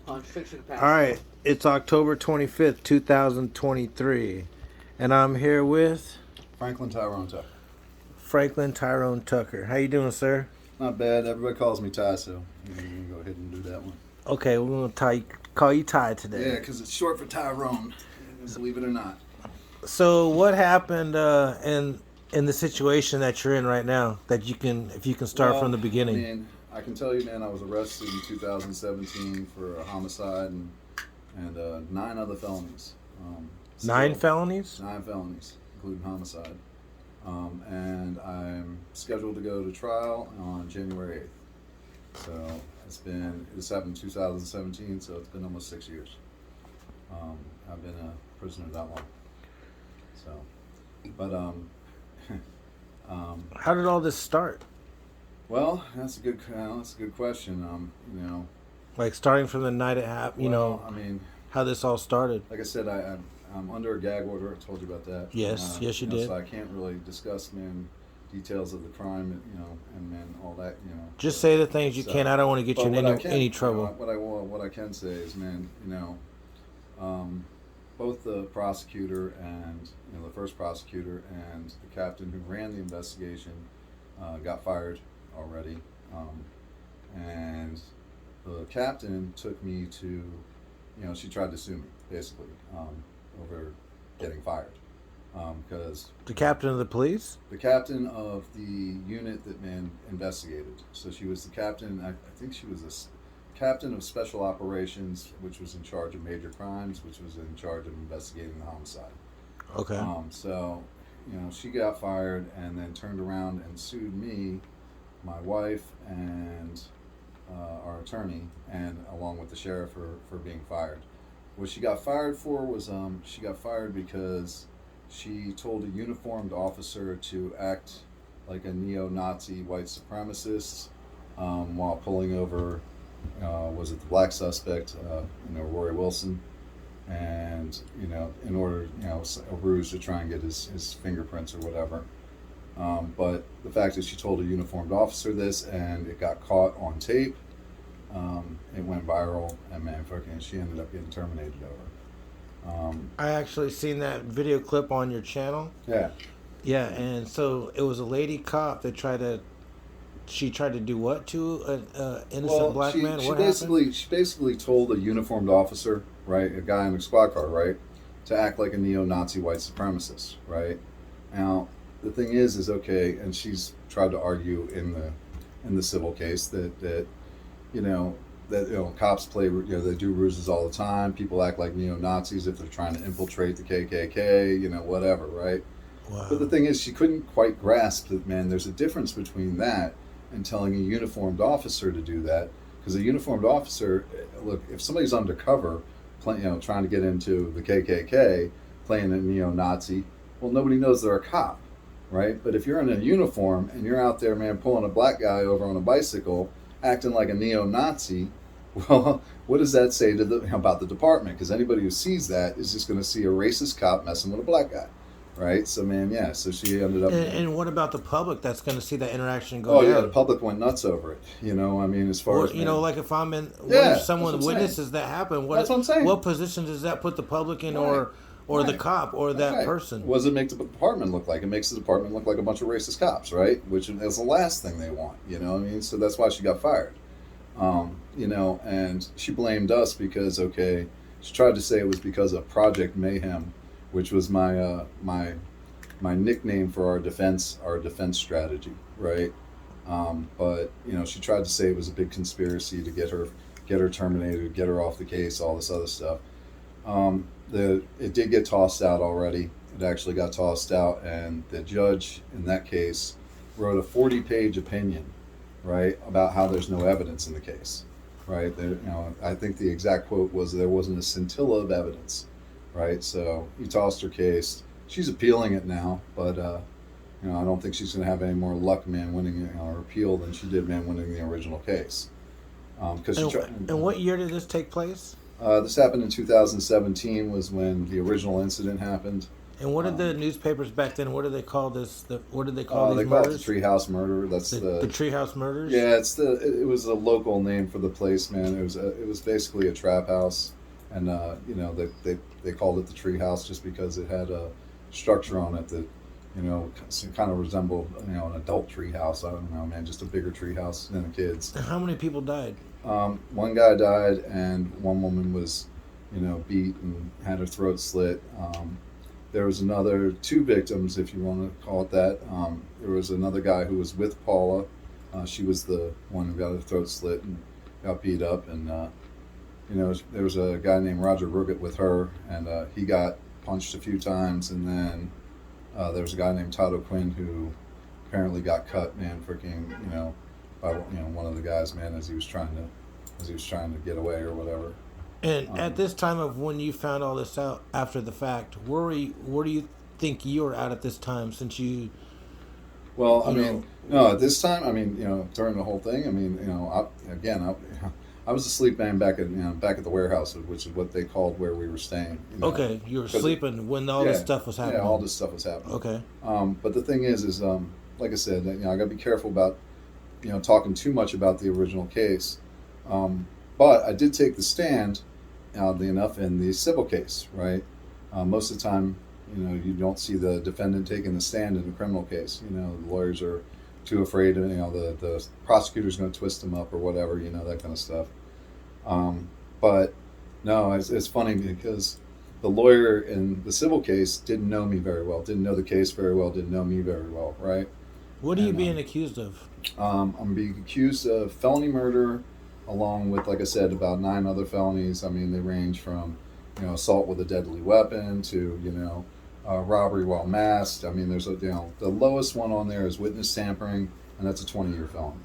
All right, it's October 25th, 2023, and I'm here with Franklin Tyrone Tucker. Franklin Tyrone Tucker. How you doing, sir? Not bad. Everybody calls me Ty, so you can go ahead and do that one. Okay, we're call you Ty Yeah, today. because it's short for Tyrone, believe it or not. So, what happened in the situation that you're in right now? That if you can start from Well, the beginning. I can tell you, man, I was arrested in 2017 for a homicide and 9 other felonies. Nine felonies? 9 felonies, including homicide. And I'm scheduled to go to trial on January 8th. So this happened in 2017, so it's been almost 6 years. I've been a prisoner that long. So, but How did all this start? well, that's a good question. Like starting from the night it happened, I mean, how this all started. like I said, I'm under a gag order. I told you about that. Yes, yes, you did. So I can't really discuss, details of the crime, and all that, Just say the things you So, can. I don't want to get you in any trouble. What I can say is, man, both the prosecutor and the first prosecutor and the captain who ran the investigation got fired already, and the captain took me to, she tried to sue me basically over getting fired because The captain of the police? the captain of the unit that investigated. So she was the captain. I think she was a captain of special operations, which was in charge of major crimes, which was in charge of investigating the homicide. Okay. So, she got fired and then turned around and sued me, my wife, and our attorney, and along with the sheriff for being fired. What she got fired for was she got fired because she told a uniformed officer to act like a neo-Nazi white supremacist while pulling over, was it the black suspect, Rory Wilson, and in order, a ruse to try and get his fingerprints or whatever. But the fact is, she told a uniformed officer this, and it got caught on tape. It went viral, and she ended up getting terminated over. I actually seen that video clip on your channel. Yeah. Yeah, and so it was a lady cop that she tried to do what to an innocent black man? What happened? She basically told a uniformed officer, right, a guy in a squad car, right, to act like a neo-Nazi white supremacist, right? Now, the thing is okay, and she's tried to argue in the civil case that cops play, they do ruses all the time. People act like neo-Nazis if they're trying to infiltrate the KKK, whatever, right? Wow. But the thing is, she couldn't quite grasp that, man, there's a difference between that and telling a uniformed officer to do that. Because a uniformed officer, look, if somebody's undercover, trying to get into the KKK, playing a neo-Nazi, well, nobody knows they're a cop, right? But if you're in a uniform and you're out there, man, pulling a black guy over on a bicycle, acting like a neo-Nazi, well, what does that say about the department? Because anybody who sees that is just going to see a racist cop messing with a black guy, right? So, man, yeah. So she ended up. And what about the public that's going to see that interaction go Oh down? yeah, the public went nuts over it. As far as like if I'm in, Yeah, if someone that's what I'm witnesses that happen, That's what I'm saying. what position does that put the public in, Right. or the Right. cop or that Right. person? What does it make the department look like? It makes the department look like a bunch of racist cops, right? Which is the last thing they want. So that's why she got fired. And she blamed us because, she tried to say it was because of Project Mayhem, which was my nickname for our defense strategy, right? But she tried to say it was a big conspiracy to get her terminated, get her off the case, all this other stuff. It did get tossed out already. It actually got tossed out, and the judge in that case wrote a 40-page opinion, right, about how there's no evidence in the case, right? I think the exact quote was, there wasn't a scintilla of evidence, right? So he tossed her case. She's appealing it now, but I don't think she's going to have any more luck, man, winning her appeal than she did, man, winning the original case. And what year did this take place? This happened in 2017, was when the original incident happened. And what did the newspapers back then? What did they call this? What did they call They these call it murders? the Treehouse Murder. That's The Treehouse Murders. Yeah, it was a local name for the place, man. It was basically a trap house, and they called it the Treehouse just because it had a structure on it that kind of resembled an adult treehouse. I don't know, man, just a bigger treehouse than the kids. And how many people died? One guy died, and one woman was beat and had her throat slit. There was another two victims, if you want to call it that. There was another guy who was with Paula. She was the one who got her throat slit and got beat up. And, there was a guy named Roger Ruggett with her, and he got punched a few times. And then there was a guy named Todd O'Quinn who apparently got cut, man, freaking, by one of the guys, man, as he was trying to get away or whatever. And at this time of when you found all this out after the fact, where do you think you were at this time since you? Well, no, at this time, during the whole thing, I was asleep, man, back at the warehouse, which is what they called where we were staying. Okay, you were sleeping when all this stuff was happening. Yeah, all this stuff was happening. Okay. But the thing is, like I said, I got to be careful about, talking too much about the original case. But I did take the stand, oddly enough, in the civil case, right? Most of the time, you don't see the defendant taking the stand in a criminal case. The lawyers are too afraid of, the prosecutor's going to twist them up or whatever, that kind of stuff. But no, it's funny because the lawyer in the civil case didn't know me very well, didn't know the case very well, didn't know me very well, right? What are you being accused of? I'm being accused of felony murder, along with, like I said, about 9 other felonies. They range from, assault with a deadly weapon to, robbery while masked. There's the lowest one on there is witness tampering, and that's a 20-year felony.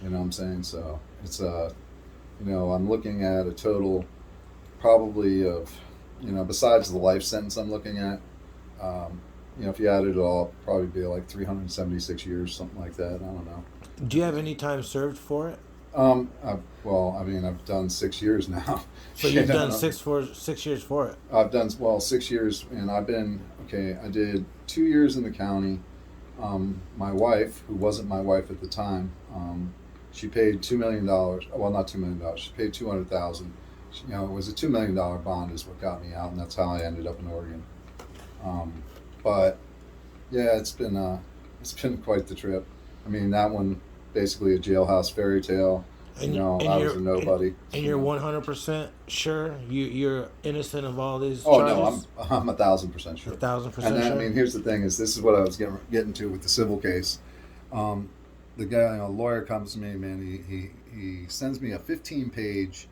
You know what I'm saying? So it's I'm looking at a total probably of, besides the life sentence I'm looking at, if you add it all, probably be like 376 years, something like that. I don't know. Do you have any time served for it? I've done 6 years now. So you've done 6 years for it? I've done 6 years, and I did 2 years in the county. My wife, who wasn't my wife at the time, she paid $2 million. Well, not $2 million. She paid $200,000. It was a $2 million bond is what got me out, and that's how I ended up in Oregon. But yeah, it's been quite the trip. That one, basically a jailhouse fairy tale. I was a nobody. And you're 100% sure you're innocent of all these charges? Oh no, I'm 1,000% sure. 1,000% and sure. Here's the thing: this is what I was getting to with the civil case. The guy, a lawyer, comes to me, man. He sends me a 15-page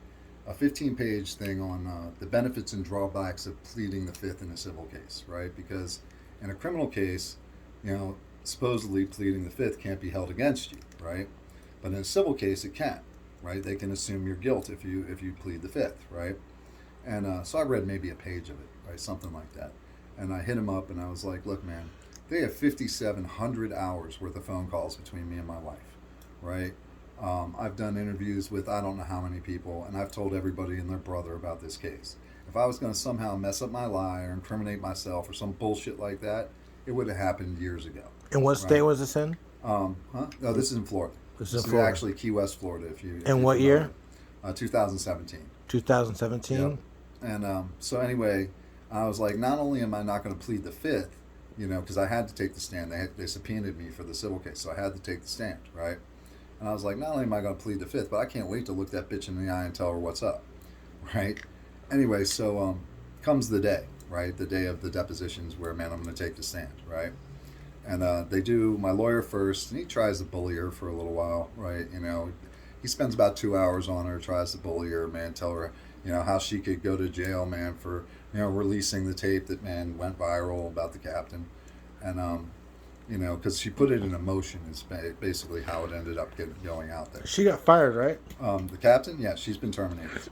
thing on the benefits and drawbacks of pleading the fifth in a civil case, right? Because in a criminal case, supposedly pleading the fifth can't be held against you, right? But in a civil case, it can, right? They can assume your guilt if you plead the fifth, right? And so I read maybe a page of it, right? Something like that. And I hit him up and I was like, look, man, they have 5,700 hours worth of phone calls between me and my wife, right? I've done interviews with I don't know how many people, and I've told everybody and their brother about this case. If I was going to somehow mess up my lie or incriminate myself or some bullshit like that, it would have happened years ago. And what state was this in? No, this is in Florida. This is actually Key West, Florida. And what year? 2017. 2017? Yep. And so anyway, I was like, not only am I not going to plead the fifth, because I had to take the stand. They subpoenaed me for the civil case, so I had to take the stand, right? And I was like, not only am I going to plead the fifth, but I can't wait to look that bitch in the eye and tell her what's up, right? Anyway, so comes the day, right? The day of the depositions where, man, I'm going to take the stand, right? And they do my lawyer first, and he tries to bully her for a little while, right? He spends about 2 hours on her, tries to bully her, man, tell her, how she could go to jail, man, for, releasing the tape that, man, went viral about the captain. And, because she put it in motion is basically how it ended up going out there. She got fired, right? The captain, yeah, she's been terminated.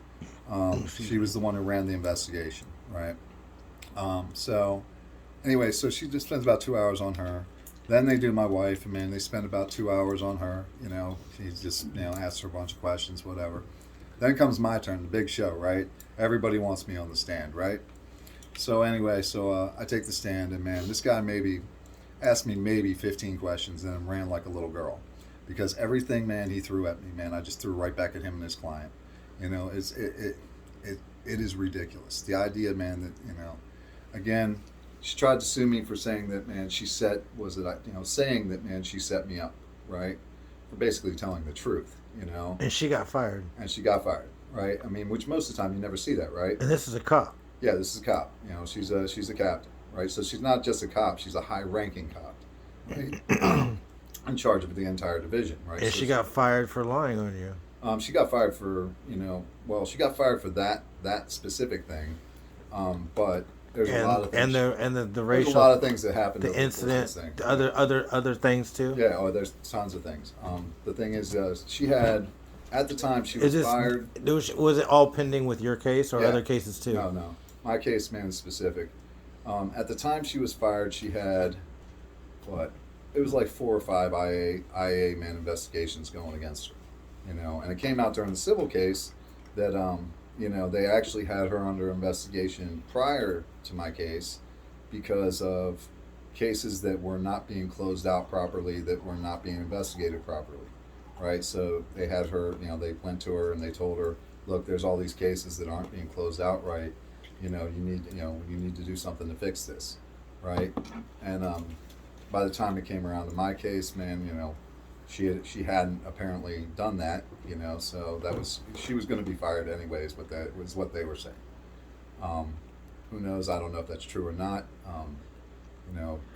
She was the one who ran the investigation, right? So anyway, so she just spends about 2 hours on her. Then they do my wife, and man, they spend about 2 hours on her. She just, asks her a bunch of questions, whatever. Then comes my turn, the big show, right? Everybody wants me on the stand, right? So anyway, I take the stand, and man, this guy maybe asked me maybe 15 questions, and then ran like a little girl, because everything, man, he threw at me, man, I just threw right back at him and his client. You know, it is ridiculous. The idea, man, that again, she tried to sue me for saying that, man, saying that, man, she set me up, right, for basically telling the truth, And she got fired. and she got fired, right? I mean, which most of the time you never see that, right? And this is a cop. Yeah, this is a cop. She's a captain, right? So she's not just a cop; she's a high-ranking cop, right? In charge of the entire division, right? And so she got fired for lying on you. She got fired for she got fired for that specific thing, but there's a lot of things. And the racial. There's a lot of things that happened. The incident, thing, the other things too. Yeah, there's tons of things. The thing is, she had. At the time, she was fired. Was it all pending with your case or other cases too? No. My case, man, is specific. At the time she was fired, she had, it was like 4 or 5 IA man investigations going against her. And it came out during the civil case that, they actually had her under investigation prior to my case because of cases that were not being closed out properly, that were not being investigated properly. Right, so they had her. They went to her and they told her, "Look, there's all these cases that aren't being closed out right. You need to do something to fix this." Right, and by the time it came around to my case, man, she hadn't apparently done that. So she was going to be fired anyways. But that was what they were saying. Who knows? I don't know if that's true or not.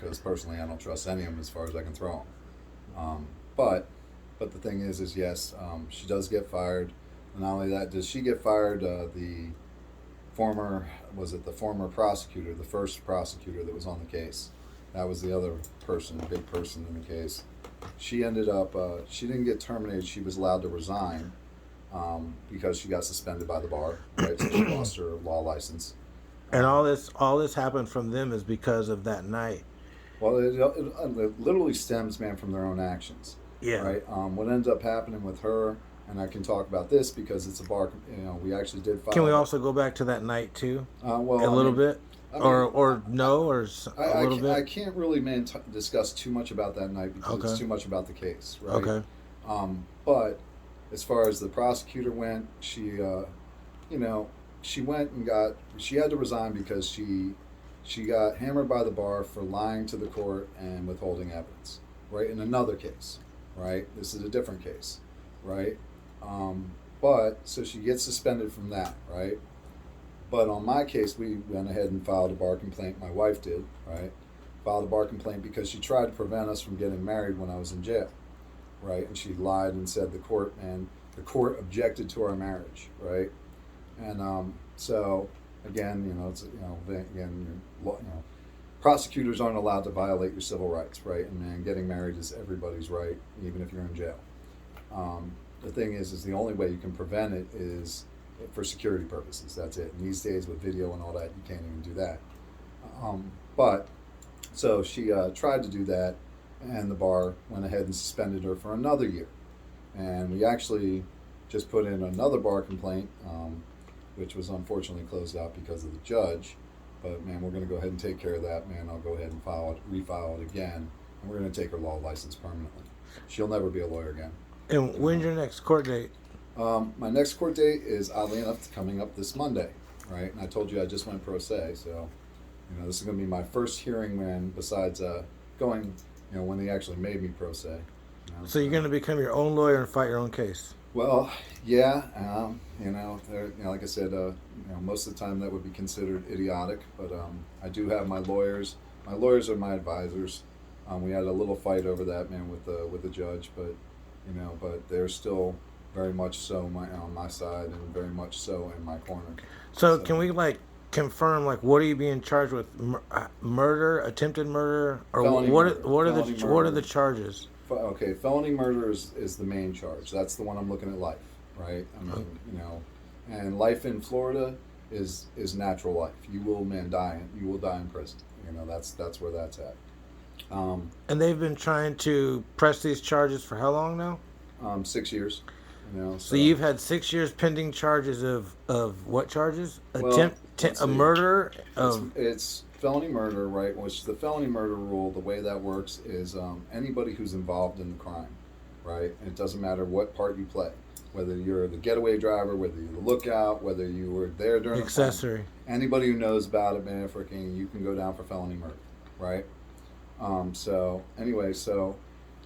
Because personally, I don't trust any of them as far as I can throw them. But the thing is yes, she does get fired. And not only that, does she get fired? The former prosecutor, the first prosecutor that was on the case, that was the other person, big person in the case. She ended up, she didn't get terminated. She was allowed to resign because she got suspended by the bar, right? So she lost her law license. And all this happened from them is because of that night. Well, it literally stems, man, from their own actions. Yeah. Right. What ends up happening with her, and I can talk about this because it's a bar. We actually did file. Can we also go back to that night too? A little bit, or a little bit. I can't really, man, discuss too much about that night because it's too much about the case, right? Okay. But as far as the prosecutor went, she went and she had to resign because she got hammered by the bar for lying to the court and withholding evidence, right? In another case. Right, this is a different case, right? But so she gets suspended from that, right? But on my case, we went ahead and filed a bar complaint. My wife did, right? Filed a bar complaint because she tried to prevent us from getting married when I was in jail, right? And she lied and said the court objected to our marriage, right? And so again, prosecutors aren't allowed to violate your civil rights, right? And man, getting married is everybody's right, even if you're in jail. The thing is the only way you can prevent it is for security purposes. That's it. And these days with video and all that, you can't even do that. But so she tried to do that, and the bar went ahead and suspended her for another year. And we actually just put in another bar complaint, which was unfortunately closed out because of the judge. But man, we're going to go ahead and take care of that, man. I'll go ahead and refile it again, and we're going to take her law license permanently. She'll never be a lawyer again. And when's your next court date? My next court date is, oddly enough, coming up this Monday, right? And I told you I just went pro se, so this is going to be my first hearing, man. Besides going, when they actually made me pro se. So you're going to become your own lawyer and fight your own case. Well, yeah, like I said, most of the time that would be considered idiotic, but I do have my lawyers. My lawyers are my advisors. We had a little fight over that, man, with the judge, but but they're still very much so on my side and very much so in my corner. So can we confirm what are you being charged with? Murder, attempted murder, or what are the charges? Okay, felony murder is the main charge. That's the one I'm looking at life, right? I mean, and life in Florida is natural life. You will die in prison. That's where that's at. And they've been trying to press these charges for how long now? 6 years. You know, So you've had 6 years pending charges of what charges? well, A murder it's of. it's felony murder, right? Which the felony murder rule, the way that works is anybody who's involved in the crime, right? And it doesn't matter what part you play, whether you're the getaway driver, whether you're the lookout, whether you were there during Accessory. the crime. Anybody who knows about it, man, freaking, you can go down for felony murder, right? So anyway, so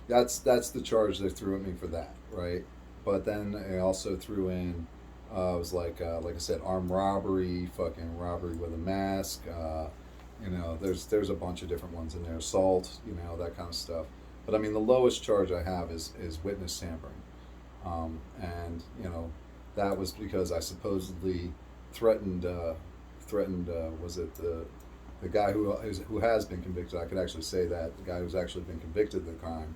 that's the charge they threw at me for that, right? But then they also threw in, it was like I said, armed robbery, fucking robbery with a mask. You know, there's a bunch of different ones in there, assault, you know, that kind of stuff. But I mean, the lowest charge I have is witness tampering, and you know, that was because I supposedly threatened was it the guy who has been convicted? I could actually say that the guy who's actually been convicted of the crime.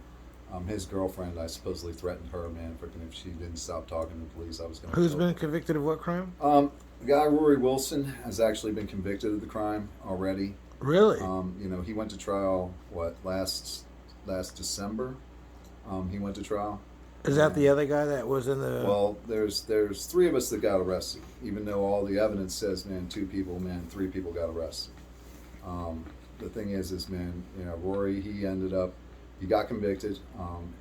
His girlfriend, I supposedly threatened her, man, freaking if she didn't stop talking to the police, I was going to Who's been convicted of what crime? The guy, Rory Wilson, has actually been convicted of the crime already. Really? You know, he went to trial, last December? He went to trial. Is that the other guy that was in the... Well, there's 3 of us that got arrested, even though all the evidence says, man, 2 people, man, 3 people got arrested. The thing is, man, you know, Rory, he got convicted,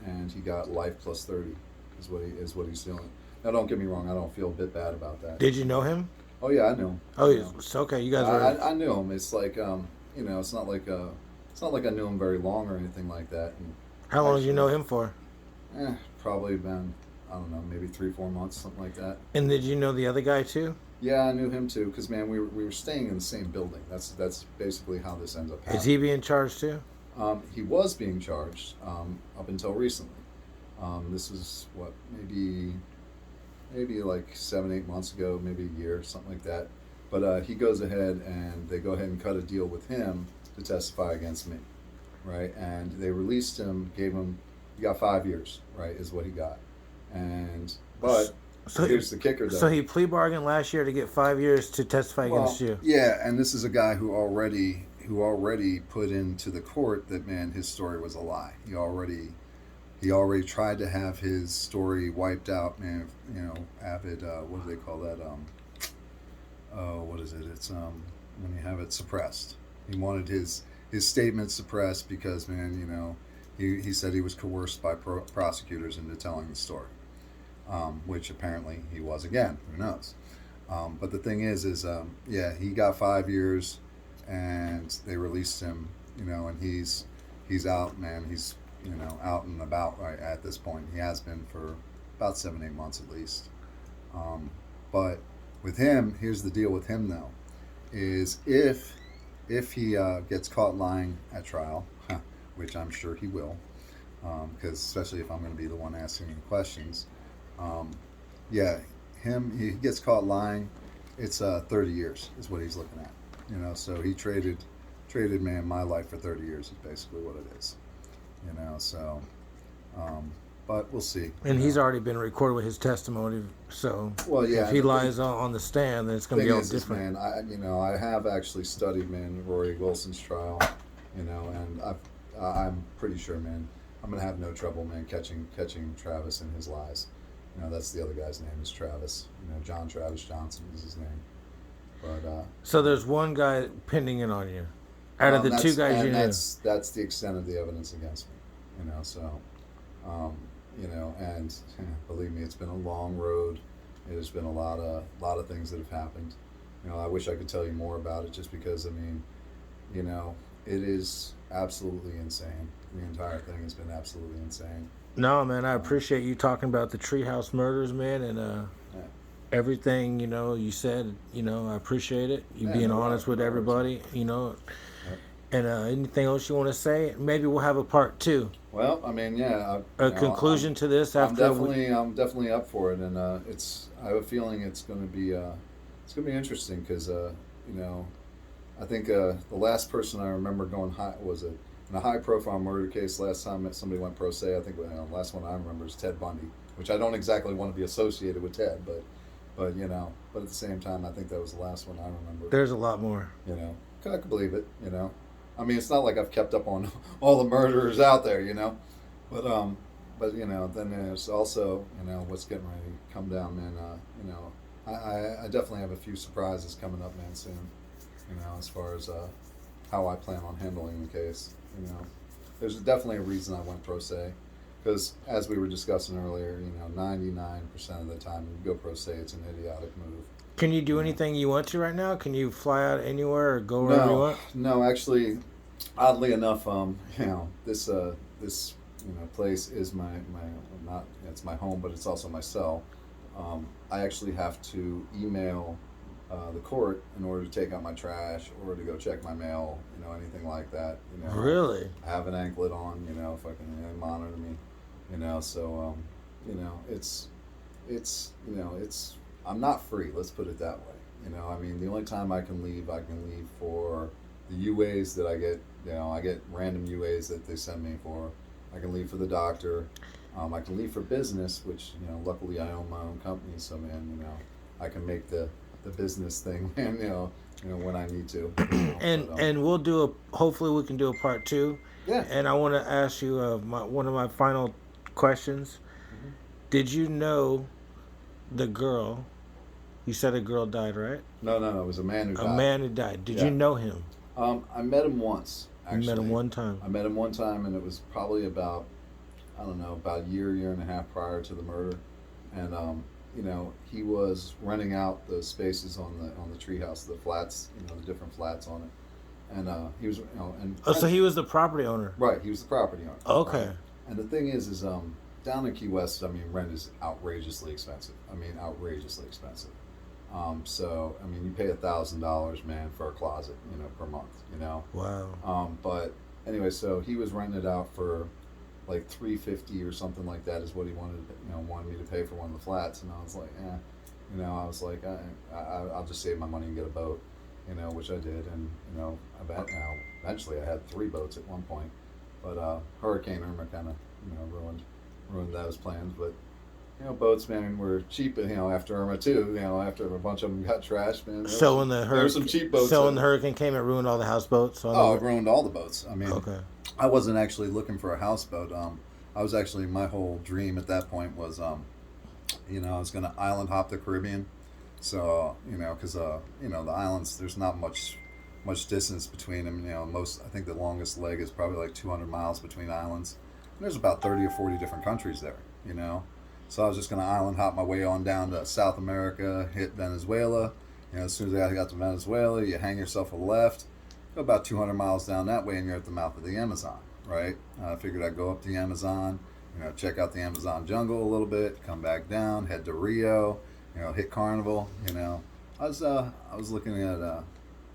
and he got life plus 30 is what he's doing. Now, don't get me wrong, I don't feel a bit bad about that. Did you know him? Oh yeah, I knew him. Oh, it's okay. You guys were... I knew him. It's like, you know, it's not like I knew him very long or anything like that. And how long did you know him for? Probably been, I don't know, maybe 3-4 months, something like that. And did you know the other guy too? Yeah, I knew him too, because man, we were staying in the same building. That's basically how this ends up happening. Is he being charged too? He was being charged up until recently. This was what, maybe like 7-8 months ago, maybe a year, something like that. But he goes ahead and they go ahead and cut a deal with him to testify against me, right? And they released him, he got 5 years, right, is what he got. But here's the kicker, though. So he plea bargained last year to get 5 years to testify against you. Yeah, and this is a guy who already put into the court that, man, his story was a lie. He already tried to have his story wiped out, man. You know, avid. What do they call that? What is it? It's when you have it suppressed. He wanted his statement suppressed because, man, you know, he said he was coerced by prosecutors into telling the story, which apparently he was again. Who knows? But the thing is, yeah, he got 5 years, and they released him. You know, and he's out, man. He's, you know, out and about right at this point. He has been for about 7-8 months at least. But with him, here's the deal with him though, is if he gets caught lying at trial, which I'm sure he will, because especially if I'm going to be the one asking him questions, yeah, he gets caught lying, it's 30 years is what he's looking at. You know, so he traded man my life for 30 years is basically what it is. You know, so, but we'll see. And he's already been recorded with his testimony, so well, yeah, if he lies on the stand, then it's going to be all different. Man, I have actually studied, man, Rory Wilson's trial, you know, and I'm pretty sure, man, I'm going to have no trouble, man, catching Travis and his lies. You know, that's the other guy's name is Travis. You know, John Travis Johnson is his name. But so there's one guy pending in on you, out of the 2 guys you knew. That's the extent of the evidence against me. You know, so, you know, and believe me, it's been a long road. It has been a lot of things that have happened. You know, I wish I could tell you more about it, just because, I mean, you know, it is absolutely insane. The entire thing has been absolutely insane. No, man, I appreciate you talking about the Treehouse murders, man, and everything, you know, you said, you know, I appreciate it. You being honest with everybody, you know. And anything else you want to say? Maybe we'll have a part 2. Well, I mean, yeah. Conclusion to this after. I'm definitely up for it, and I have a feeling it's going to be interesting because you know, I think the last person I remember going high was in a high-profile murder case. Last time that somebody went pro se, I think the last one I remember is Ted Bundy, which I don't exactly want to be associated with Ted, but you know, but at the same time, I think that was the last one I remember. There's a lot more. You know, I could believe it. You know. I mean, it's not like I've kept up on all the murderers out there, you know, but but then there's also what's getting ready to come down, man. I definitely have a few surprises coming up, man, soon. As far as how I plan on handling the case. There's definitely a reason I went pro se, because as we were discussing earlier, 99% of the time when you go pro se, it's an idiotic move. Can you do anything you want to right now? Can you fly out anywhere or go wherever you want? No, actually, oddly enough, this place is my not it's my home, but it's also my cell. I actually have to email the court in order to take out my trash or to go check my mail, anything like that. Really? I have an anklet on, fucking monitor me, so it's I'm not free. Let's put it that way. The only time I can leave for the UAs that I get. I get random UAs that they send me for. I can leave for the doctor. I can leave for business, which luckily I own my own company, so man, I can make the business thing, man, when I need to. And we'll do hopefully we can do a part 2. Yeah. And I want to ask you one of my final questions. Mm-hmm. Did you know the girl? You said a girl died, right? No, it was a man who died. A man who died. Did you know him? I met him once, actually. You met him one time? I met him one time, and it was probably about a year and a half prior to the murder. And, he was renting out the spaces on the treehouse, the flats, the different flats on it. And he was, so he was the property owner? Right, he was the property owner. Okay. Right? And the thing is down in Key West, rent is outrageously expensive. Outrageously expensive. So you pay $1,000, man, for a closet, per month, Wow. But anyway, so he was renting it out for like $350 or something like that is what he wanted me to pay for one of the flats, and I was like, I'll just save my money and get a boat, which I did, and eventually I had 3 boats at one point, but Hurricane Irma kind of ruined those plans, but. Boats, man, were cheap. After Irma too. After a bunch of them got trashed, man. So when there were some cheap boats. So when the hurricane came, it ruined all the houseboots. It ruined all the boats. Okay. I wasn't actually looking for a houseboat. I was actually my whole dream at that point was, I was going to island hop the Caribbean. So because the islands, there's not much distance between them. I think the longest leg is probably like 200 miles between islands. And there's about 30 or 40 different countries there. So I was just going to island hop my way on down to South America, hit Venezuela. As soon as I got to Venezuela, you hang yourself a left, go about 200 miles down that way, and you're at the mouth of the Amazon, right? I figured I'd go up the Amazon, check out the Amazon jungle a little bit, come back down, head to Rio, hit Carnival. I was looking at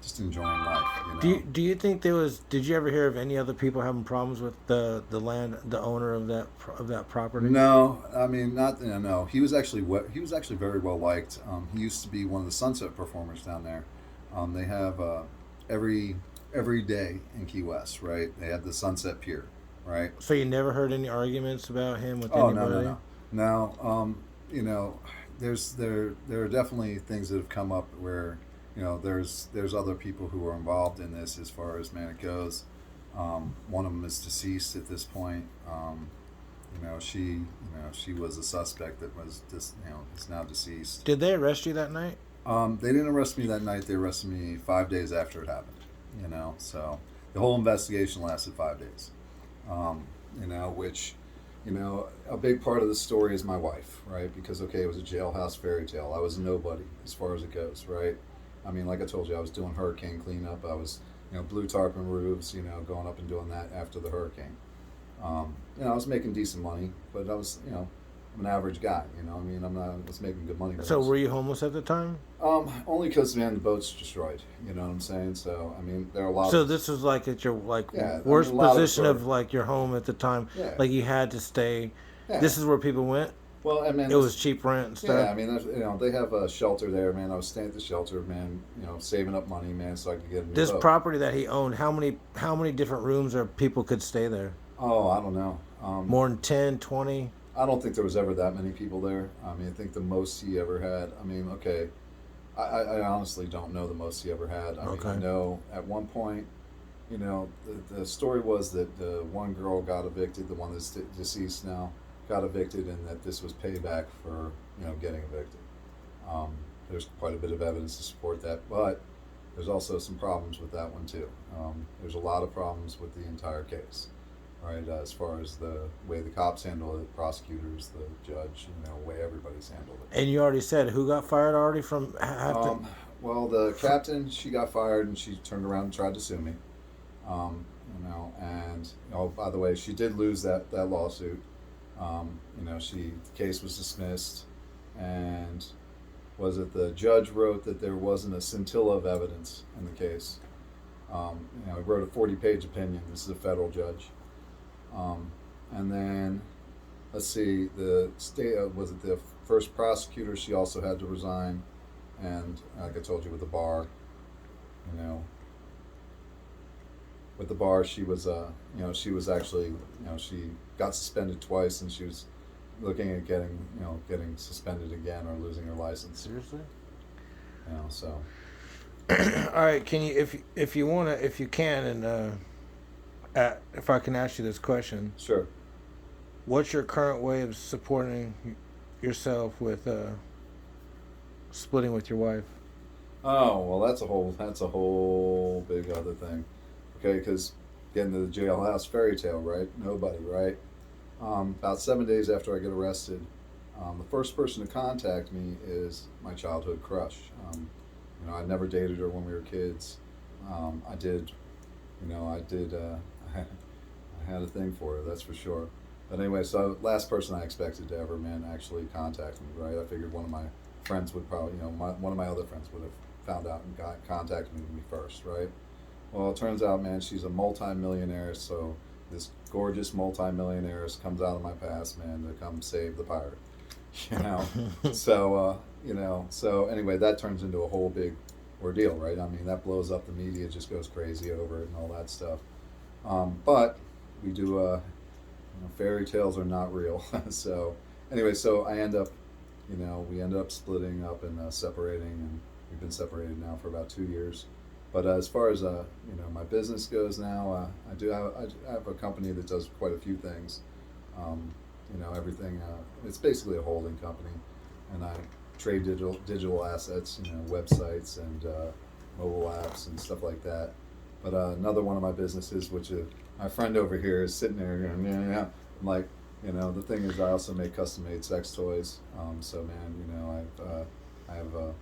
just enjoying life. Do you think did you ever hear of any other people having problems with the land, the owner of that property? No, no. He was actually very well liked. He used to be one of the Sunset performers down there. They have every day in Key West, right? They have the Sunset Pier, right? So you never heard any arguments about him with anybody? No. There are definitely things that have come up where. There's other people who are involved in this as far as it goes. One of them is deceased at this point. She was a suspect that was is now deceased. Did they arrest you that night? They didn't arrest me that night. They arrested me 5 days after it happened. So the whole investigation lasted 5 days. Which a big part of the story is my wife, right? Because it was a jailhouse fairy tale. I was a nobody as far as it goes, right? Like I told you, I was doing hurricane cleanup. I was, blue tarpon roofs, going up and doing that after the hurricane. I was making decent money, but I was, I'm an average guy, I was making good money. So were you homeless at the time? Only because, man, the boat's destroyed, you know what I'm saying? So, there are a lot So this was at your, worst position of, your home at the time? Yeah. You had to stay, Yeah. This is where people went? Well, it was cheap rent and stuff. Yeah, they have a shelter there, man. I was staying at the shelter, man. Saving up money, man, so I could get a new This boat. property that he owned, how many different rooms or people could stay there? Oh, I don't know. More than 10, 20? I don't think there was ever that many people there. I think the most he ever had. I honestly don't know the most he ever had. I know at one point, the story was that one girl got evicted, the one that's deceased now. got evicted and that this was payback for getting evicted. There's quite a bit of evidence to support that, but there's also some problems with that one too. There's a lot of problems with the entire case, right? As far as the way the cops handle it, prosecutors, the judge, way everybody's handled it. And you already said who got fired already from Well, the captain, she got fired and she turned around and tried to sue me. And by the way, she did lose that lawsuit. The case was dismissed, and the judge wrote that there wasn't a scintilla of evidence in the case. He wrote a 40-page opinion. This is a federal judge. And then, let's see, the state the first prosecutor. She also had to resign, and like I told you, with the bar, with the bar, she was she was actually she got suspended twice, and she was looking at getting suspended again or losing her license. Seriously? So. All right, can you, if you can, and if I can ask you this question? Sure. What's your current way of supporting yourself with splitting with your wife? Oh well, that's a whole big other thing. Okay, because getting to the jailhouse fairy tale, right? Nobody, right? About 7 days after I get arrested, the first person to contact me is my childhood crush. I never dated her when we were kids. I did, I had a thing for her, that's for sure. But anyway, so last person I expected to ever, actually contact me, right? I figured one of my friends would probably, one of my other friends would have found out and contacted me first, right? Well, it turns out, she's a multi-millionaire, so this gorgeous multi-millionaire comes out of my past, to come save the pirate. So anyway, that turns into a whole big ordeal, right? That blows up, the media just goes crazy over it and all that stuff. But we do, fairy tales are not real. So anyway, so I end up, we ended up splitting up and separating, and we've been separated now for about 2 years. But as far as my business goes now, I have a company that does quite a few things. Everything. It's basically a holding company, and I trade digital assets, websites and mobile apps and stuff like that. But another one of my businesses, which my friend over here is sitting there going, yeah. I'm like, the thing is, I also make custom-made sex toys. So I have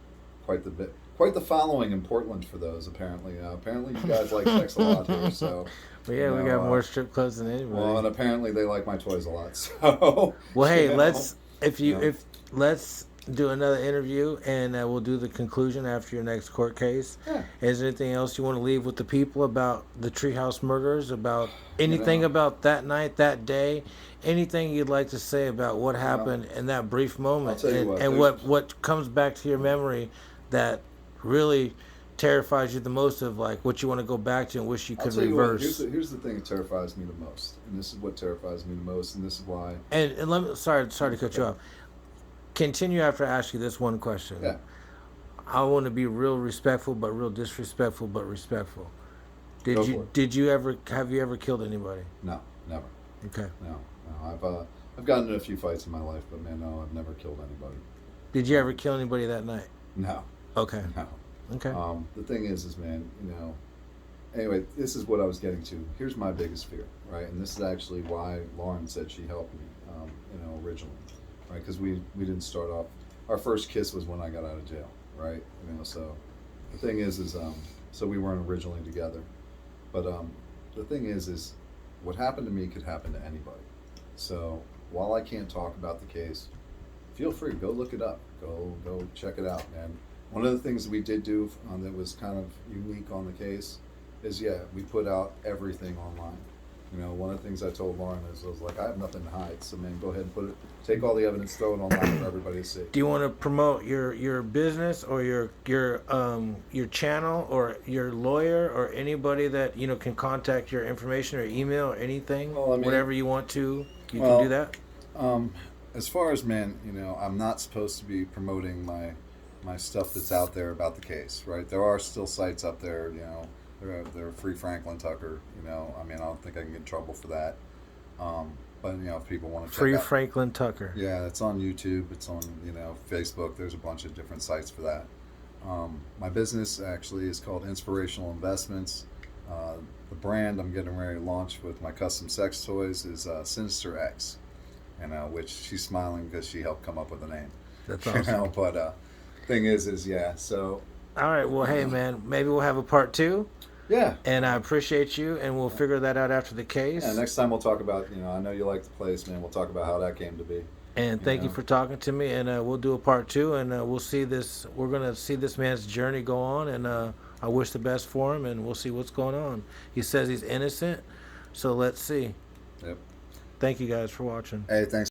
quite the following in Portland for those. Apparently you guys like sex a lot here. So. Well, yeah, we got more strip clubs than anybody. Well, and apparently they like my toys a lot. So. Well, hey, let's do another interview, and we'll do the conclusion after your next court case. Yeah. Is there anything else you want to leave with the people about the Treehouse murders, about anything about that night, that day, anything you'd like to say about what happened in that brief moment, and what comes back to your memory that really terrifies you the most, of like what you want to go back to and wish you could reverse? Here's the thing that terrifies me the most, and this is what terrifies me the most, and this is why. And let me sorry to cut you off. Continue after I ask you this one question. Yeah. I want to be real respectful, but real disrespectful, but respectful. Have you ever killed anybody? No, never. Okay. No. I've gotten in a few fights in my life, but no, I've never killed anybody. Did you ever kill anybody that night? No. Okay. No. Okay. The thing is, anyway, this is what I was getting to. Here's my biggest fear, right? And this is actually why Lauren said she helped me, originally, right? Because we didn't start off. Our first kiss was when I got out of jail, right? So the thing is so we weren't originally together, but the thing is what happened to me could happen to anybody. So while I can't talk about the case, feel free, go look it up, go check it out, man. One of the things that we did do that was kind of unique on the case is, we put out everything online. One of the things I told Lauren is, I was like, I have nothing to hide, so man, go ahead and take all the evidence, throw it online for everybody to see. Do you want to promote your business or your channel or your lawyer or anybody that can contact your information or email or anything? Well, whatever you want to, you can do that. As far as I'm not supposed to be promoting my stuff that's out there about the case, right? There are still sites up there, they're Free Franklin Tucker, I don't think I can get in trouble for that. But if people want to check Free out, Franklin Tucker. yeah, it's on YouTube. It's on Facebook. There's a bunch of different sites for that. My business actually is called Inspirational Investments. The brand I'm getting ready to launch with my custom sex toys is Sinister X, which she's smiling because she helped come up with the name. That's awesome. But thing is yeah. So All right. Well, hey, man, maybe we'll have a part 2. yeah. And I appreciate you, and we'll figure that out after the case. Yeah, next time we'll talk about, I know you like the place, man. We'll talk about how that came to be. And thank you for talking to me, and we'll do a part 2, and we'll see this. We're gonna see this man's journey go on, and I wish the best for him, and we'll see what's going on. He says he's innocent, so let's see. Yep. Thank you guys for watching. Hey, thanks.